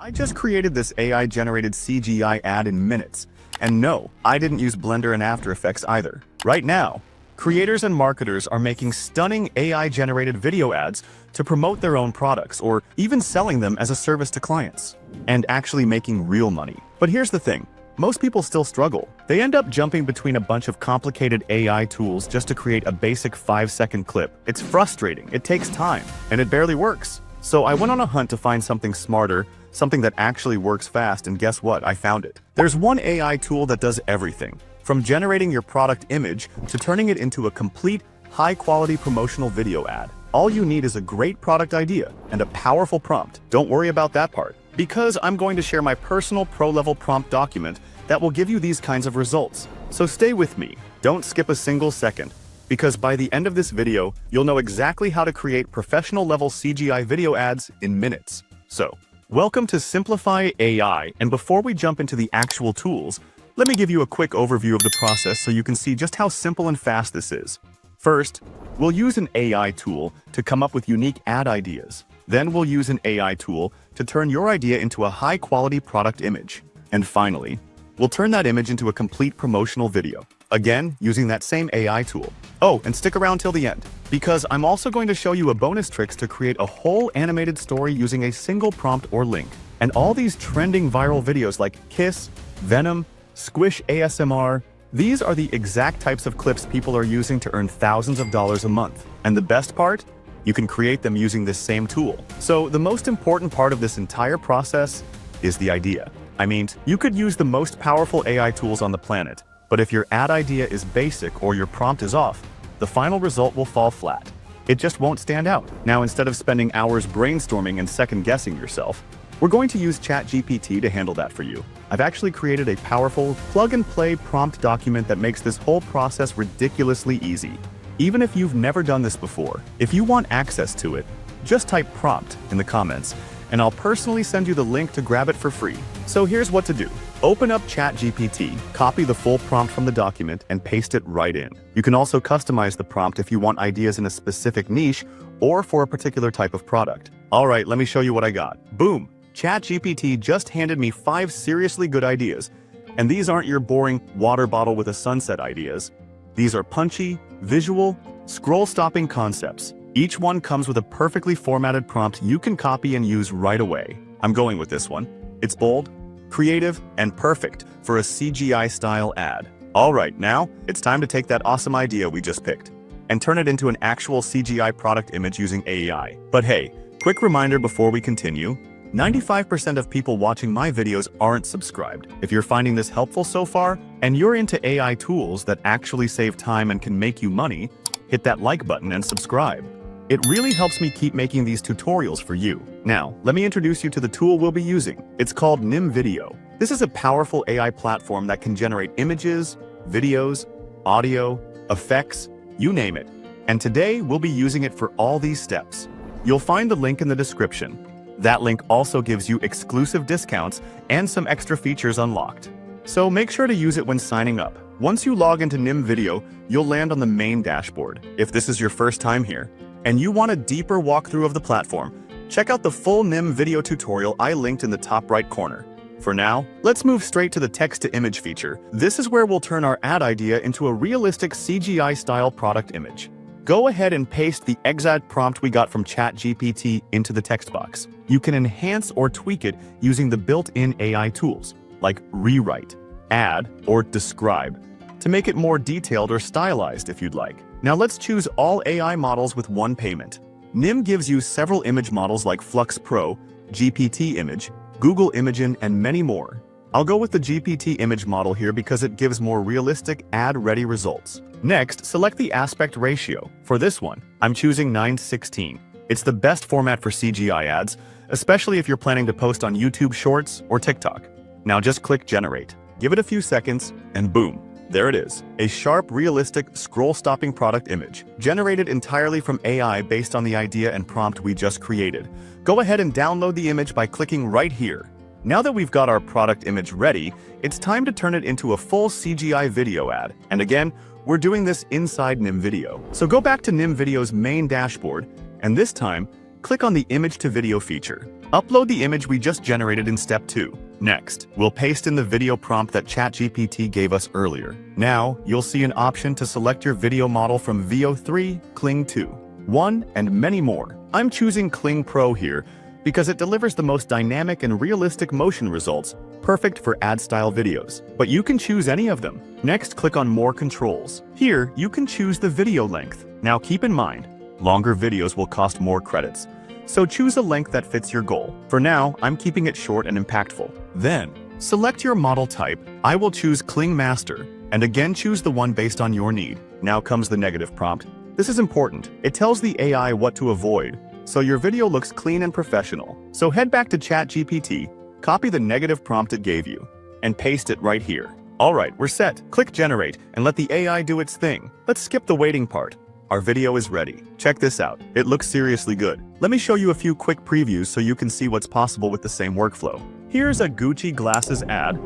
I just created this AI-generated CGI ad in minutes. And no, I didn't use Blender and After Effects either. Right now, creators and marketers are making stunning AI-generated video ads to promote their own products or even selling them as a service to clients, and actually making real money. But here's the thing. Most people still struggle. They end up jumping between a bunch of complicated AI tools just to create a basic 5-second clip. It's frustrating, it takes time, and it barely works. So I went on a hunt to find something smarter, something that actually works fast, and guess what? I found it. There's one AI tool that does everything, from generating your product image to turning it into a complete, high-quality promotional video ad. All you need is a great product idea and a powerful prompt. Don't worry about that part, because I'm going to share my personal pro-level prompt document that will give you these kinds of results. So stay with me. Don't skip a single second, because by the end of this video, you'll know exactly how to create professional-level CGI video ads in minutes. So, welcome to Simplify AI, and before we jump into the actual tools, let me give you a quick overview of the process so you can see just how simple and fast this is. First, we'll use an AI tool to come up with unique ad ideas. Then we'll use an AI tool to turn your idea into a high-quality product image. And finally, we'll turn that image into a complete promotional video. Again, using that same AI tool. Oh, and stick around till the end, because I'm also going to show you a bonus tricks to create a whole animated story using a single prompt or link. And all these trending viral videos like Kiss, Venom, Squish ASMR, these are the exact types of clips people are using to earn thousands of dollars a month. And the best part? You can create them using this same tool. So the most important part of this entire process is the idea. I mean, you could use the most powerful AI tools on the planet, but if your ad idea is basic or your prompt is off, the final result will fall flat. It just won't stand out. Now, instead of spending hours brainstorming and second-guessing yourself, we're going to use ChatGPT to handle that for you. I've actually created a powerful, plug-and-play prompt document that makes this whole process ridiculously easy. Even if you've never done this before, if you want access to it, just type prompt in the comments, and I'll personally send you the link to grab it for free. So here's what to do. Open up ChatGPT, copy the full prompt from the document, and paste it right in. You can also customize the prompt if you want ideas in a specific niche or for a particular type of product. All right, let me show you what I got. Boom! ChatGPT just handed me 5 seriously good ideas. And these aren't your boring water bottle with a sunset ideas. These are punchy, visual, scroll-stopping concepts. Each one comes with a perfectly formatted prompt you can copy and use right away. I'm going with this one. It's bold, creative, and perfect for a CGI-style ad. All right, now it's time to take that awesome idea we just picked and turn it into an actual CGI product image using AI. But hey, quick reminder before we continue, 95% of people watching my videos aren't subscribed. If you're finding this helpful so far, and you're into AI tools that actually save time and can make you money, hit that like button and subscribe. It really helps me keep making these tutorials for you. Now, let me introduce you to the tool we'll be using. It's called nimvideo. This is a powerful AI platform that can generate images, videos, audio, effects, you name it. And today, we'll be using it for all these steps. You'll find the link in the description. That link also gives you exclusive discounts and some extra features unlocked. So make sure to use it when signing up. Once you log into nimvideo, you'll land on the main dashboard. If this is your first time here, and you want a deeper walkthrough of the platform, check out the full nimvideo tutorial I linked in the top right corner. For now, let's move straight to the text-to-image feature. This is where we'll turn our ad idea into a realistic CGI-style product image. Go ahead and paste the exact prompt we got from ChatGPT into the text box. You can enhance or tweak it using the built-in AI tools, like rewrite, add, or describe, to make it more detailed or stylized if you'd like. Now let's choose all AI models with one payment. Nim gives you several image models like Flux Pro, GPT Image, Google Imagen, and many more. I'll go with the GPT image model here because it gives more realistic, ad-ready results. Next, select the aspect ratio. For this one, I'm choosing 9:16. It's the best format for CGI ads, especially if you're planning to post on YouTube Shorts or TikTok. Now just click Generate. Give it a few seconds, and boom, there it is. A sharp, realistic, scroll-stopping product image, generated entirely from AI based on the idea and prompt we just created. Go ahead and download the image by clicking right here. Now that we've got our product image ready, it's time to turn it into a full CGI video ad. And again, we're doing this inside nimvideo. So go back to nimvideo's main dashboard, and this time, click on the Image to Video feature. Upload the image we just generated in step 2. Next, we'll paste in the video prompt that ChatGPT gave us earlier. Now, you'll see an option to select your video model from Veo 3, Kling 2, 1, and many more. I'm choosing Kling Pro here because it delivers the most dynamic and realistic motion results, perfect for ad-style videos. But you can choose any of them. Next, click on More Controls. Here, you can choose the video length. Now keep in mind, longer videos will cost more credits, so choose a length that fits your goal. For now, I'm keeping it short and impactful. Then, select your model type. I will choose Kling Master, and again choose the one based on your need. Now comes the negative prompt. This is important. It tells the AI what to avoid, so your video looks clean and professional. So head back to ChatGPT, copy the negative prompt it gave you, and paste it right here. Alright, we're set. Click Generate, and let the AI do its thing. Let's skip the waiting part. Our video is ready. Check this out. It looks seriously good. Let me show you a few quick previews so you can see what's possible with the same workflow. Here's a Gucci glasses ad,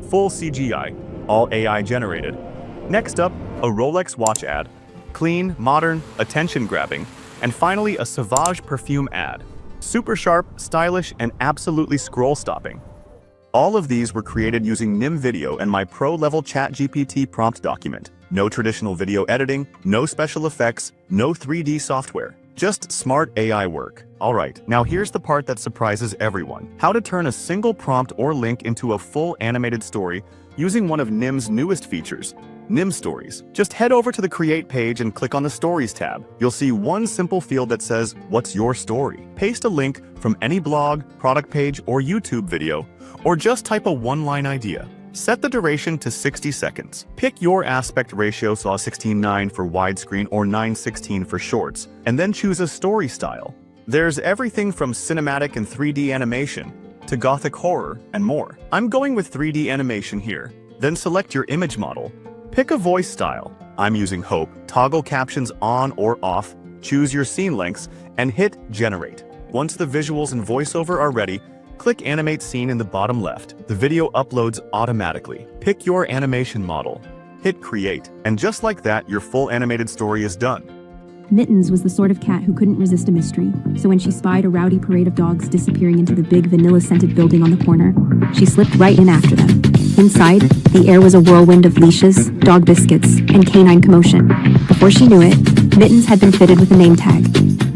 full CGI, all AI generated. Next up, a Rolex watch ad, clean, modern, attention-grabbing, and finally a Sauvage perfume ad. Super sharp, stylish, and absolutely scroll-stopping. All of these were created using Nim Video and my pro-level ChatGPT prompt document. No traditional video editing, no special effects, no 3D software. Just smart AI work. Alright, now here's the part that surprises everyone. How to turn a single prompt or link into a full animated story using one of Nim's newest features, Nim Stories. Just head over to the Create page and click on the Stories tab. You'll see one simple field that says, "What's your story?" Paste a link from any blog, product page, or YouTube video, or just type a one-line idea. Set the duration to 60 seconds. Pick your aspect ratio, so 16:9 for widescreen or 9:16 for shorts, and then choose a story style. There's everything from cinematic and 3D animation to gothic horror and more. I'm going with 3D animation here. Then select your image model. Pick a voice style. I'm using Hope. Toggle captions on or off, choose your scene lengths, and hit Generate. Once the visuals and voiceover are ready, click Animate Scene in the bottom left. The video uploads automatically. Pick your animation model. Hit Create. And just like that, your full animated story is done. Mittens was the sort of cat who couldn't resist a mystery, so when she spied a rowdy parade of dogs disappearing into the big vanilla-scented building on the corner, she slipped right in after them. Inside, the air was a whirlwind of leashes, dog biscuits, and canine commotion. Before she knew it, Mittens had been fitted with a name tag.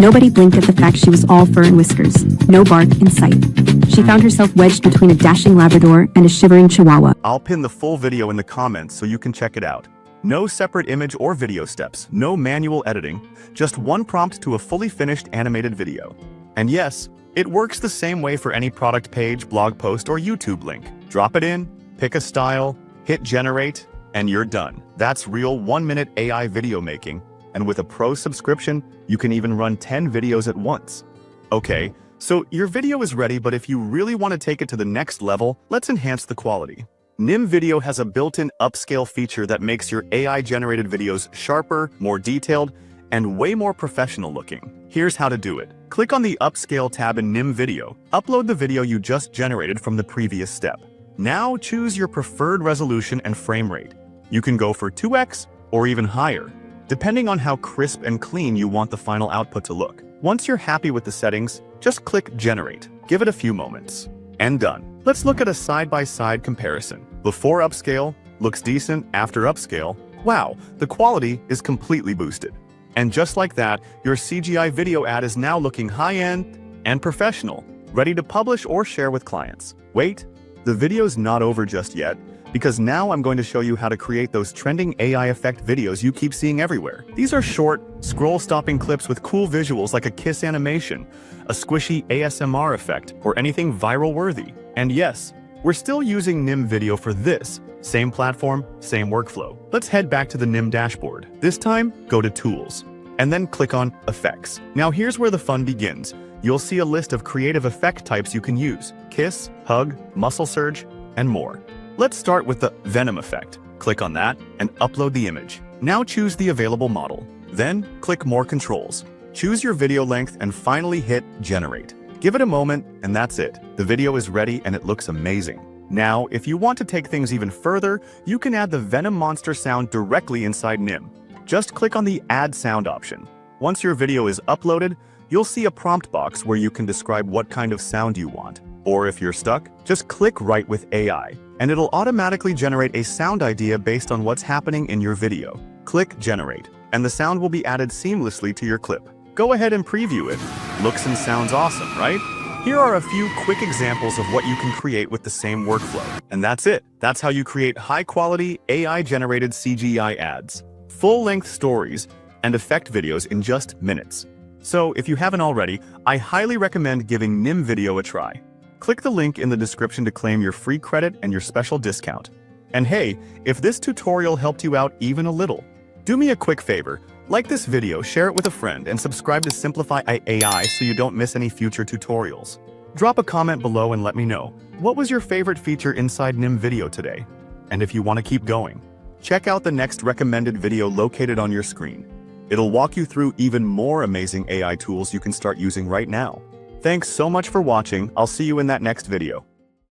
Nobody blinked at the fact she was all fur and whiskers, no bark in sight. She found herself wedged between a dashing Labrador and a shivering Chihuahua. I'll pin the full video in the comments so you can check it out. No separate image or video steps, no manual editing, just one prompt to a fully finished animated video. And yes, it works the same way for any product page, blog post, or YouTube link. Drop it in, pick a style, hit Generate, and you're done. That's real 1-minute AI video making, and with a pro subscription, you can even run 10 videos at once. Okay, so your video is ready, but if you really want to take it to the next level, let's enhance the quality. Nim Video has a built-in upscale feature that makes your AI-generated videos sharper, more detailed, and way more professional looking. Here's how to do it. Click on the Upscale tab in Nim Video. Upload the video you just generated from the previous step. Now choose your preferred resolution and frame rate. You can go for 2x or even higher, depending on how crisp and clean you want the final output to look. Once you're happy with the settings, just click Generate. Give it a few moments. And done. Let's look at a side-by-side comparison. Before upscale looks decent, after upscale, wow, the quality is completely boosted. And just like that, your CGI video ad is now looking high-end and professional, ready to publish or share with clients. Wait, the video's not over just yet, because now I'm going to show you how to create those trending AI effect videos you keep seeing everywhere. These are short, scroll-stopping clips with cool visuals like a kiss animation, a squishy ASMR effect, or anything viral-worthy. And yes, we're still using Nim Video for this. Same platform, same workflow. Let's head back to the Nim dashboard. This time, go to Tools, and then click on Effects. Now here's where the fun begins. You'll see a list of creative effect types you can use: kiss, hug, muscle surge, and more. Let's start with the Venom effect. Click on that and upload the image. Now choose the available model. Then click More Controls. Choose your video length and finally hit Generate. Give it a moment and that's it. The video is ready and it looks amazing. Now, if you want to take things even further, you can add the Venom monster sound directly inside Nim. Just click on the Add Sound option. Once your video is uploaded, you'll see a prompt box where you can describe what kind of sound you want. Or if you're stuck, just click Write with AI, and it'll automatically generate a sound idea based on what's happening in your video. Click Generate, and the sound will be added seamlessly to your clip. Go ahead and preview it. Looks and sounds awesome, right? Here are a few quick examples of what you can create with the same workflow. And that's it. That's how you create high-quality, AI-generated CGI ads, full-length stories, and effect videos in just minutes. So, if you haven't already, I highly recommend giving Nim Video a try. Click the link in the description to claim your free credit and your special discount. And hey, if this tutorial helped you out even a little, do me a quick favor. Like this video, share it with a friend, and subscribe to Simplify AI so you don't miss any future tutorials. Drop a comment below and let me know, what was your favorite feature inside Nim Video today? And if you want to keep going, check out the next recommended video located on your screen. It'll walk you through even more amazing AI tools you can start using right now. Thanks so much for watching. I'll see you in that next video.